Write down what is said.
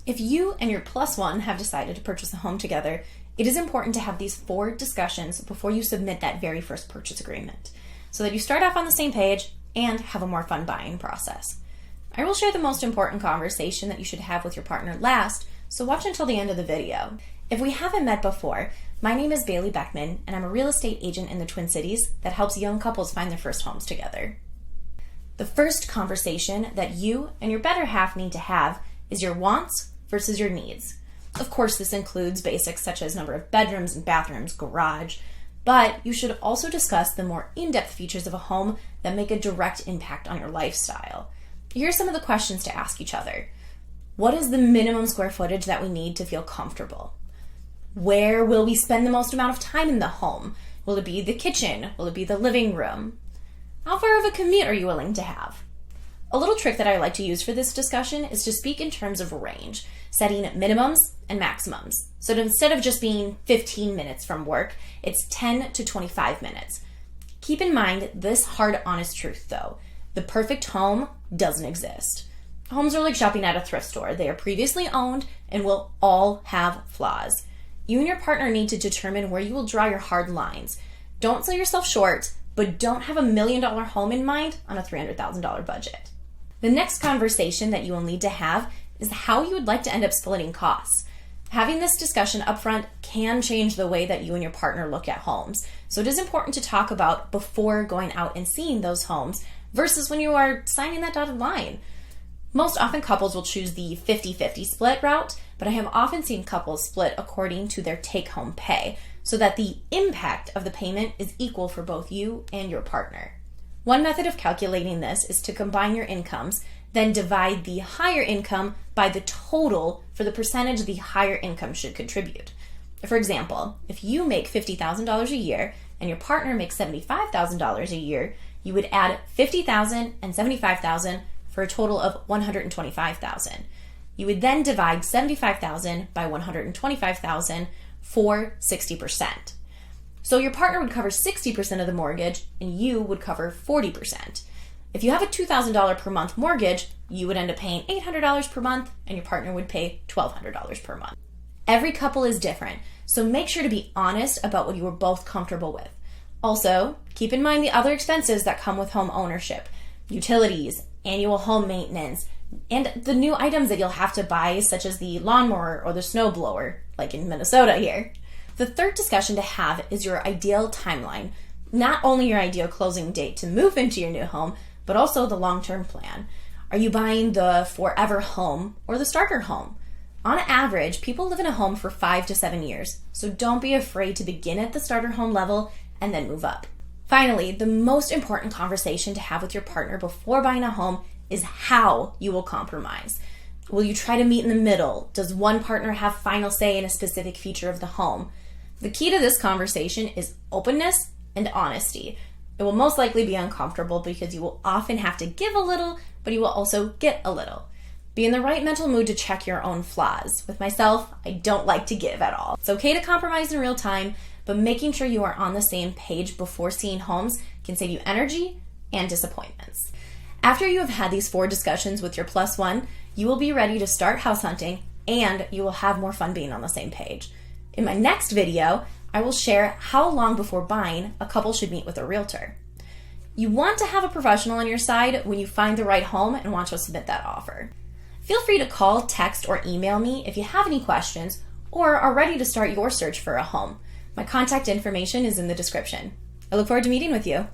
If you and your plus one have decided to purchase a home together, it is important to have these 4 discussions before you submit that very first purchase agreement, so that you start off on the same page and have a more fun buying process. I will share the most important conversation that you should have with your partner last, so watch until the end of the video. If we haven't met before, my name is Bailey Beckman, and I'm a real estate agent in the Twin Cities that helps young couples find their first homes together. The first conversation that you and your better half need to have is your wants versus your needs. Of course, this includes basics such as number of bedrooms and bathrooms, garage, but you should also discuss the more in-depth features of a home that make a direct impact on your lifestyle. Here are some of the questions to ask each other. What is the minimum square footage that we need to feel comfortable? Where will we spend the most amount of time in the home? Will it be the kitchen? Will it be the living room? How far of a commute are you willing to have? A little trick that I like to use for this discussion is to speak in terms of range, setting minimums and maximums. So that instead of just being 15 minutes from work, it's 10 to 25 minutes. Keep in mind this hard, honest truth though. The perfect home doesn't exist. Homes are like shopping at a thrift store. They are previously owned and will all have flaws. You and your partner need to determine where you will draw your hard lines. Don't sell yourself short, but don't have $1 million home in mind on a $300,000 budget. The next conversation that you will need to have is how you would like to end up splitting costs. Having this discussion upfront can change the way that you and your partner look at homes. So it is important to talk about before going out and seeing those homes versus when you are signing that dotted line. Most often couples will choose the 50-50 split route, but I have often seen couples split according to their take-home pay so that the impact of the payment is equal for both you and your partner. One method of calculating this is to combine your incomes, then divide the higher income by the total for the percentage the higher income should contribute. For example, if you make $50,000 a year and your partner makes $75,000 a year, you would add $50,000 and $75,000 for a total of $125,000. You would then divide $75,000 by $125,000 for 60%. So your partner would cover 60% of the mortgage and you would cover 40%. If you have a $2,000 per month mortgage, you would end up paying $800 per month and your partner would pay $1,200 per month. Every couple is different, so make sure to be honest about what you are both comfortable with. Also, keep in mind the other expenses that come with home ownership: utilities, annual home maintenance, and the new items that you'll have to buy, such as the lawnmower or the snowblower, like in Minnesota here. The third discussion to have is your ideal timeline. Not only your ideal closing date to move into your new home, but also the long-term plan. Are you buying the forever home or the starter home? On average, people live in a home for 5 to 7 years, so don't be afraid to begin at the starter home level and then move up. Finally, the most important conversation to have with your partner before buying a home is how you will compromise. Will you try to meet in the middle? Does one partner have final say in a specific feature of the home? The key to this conversation is openness and honesty. It will most likely be uncomfortable because you will often have to give a little, but you will also get a little. Be in the right mental mood to check your own flaws. With myself, I don't like to give at all. It's okay to compromise in real time, but making sure you are on the same page before seeing homes can save you energy and disappointments. After you have had these 4 discussions with your plus one, you will be ready to start house hunting and you will have more fun being on the same page. In my next video, I will share how long before buying a couple should meet with a realtor. You want to have a professional on your side when you find the right home and want to submit that offer. Feel free to call, text, or email me if you have any questions or are ready to start your search for a home. My contact information is in the description. I look forward to meeting with you.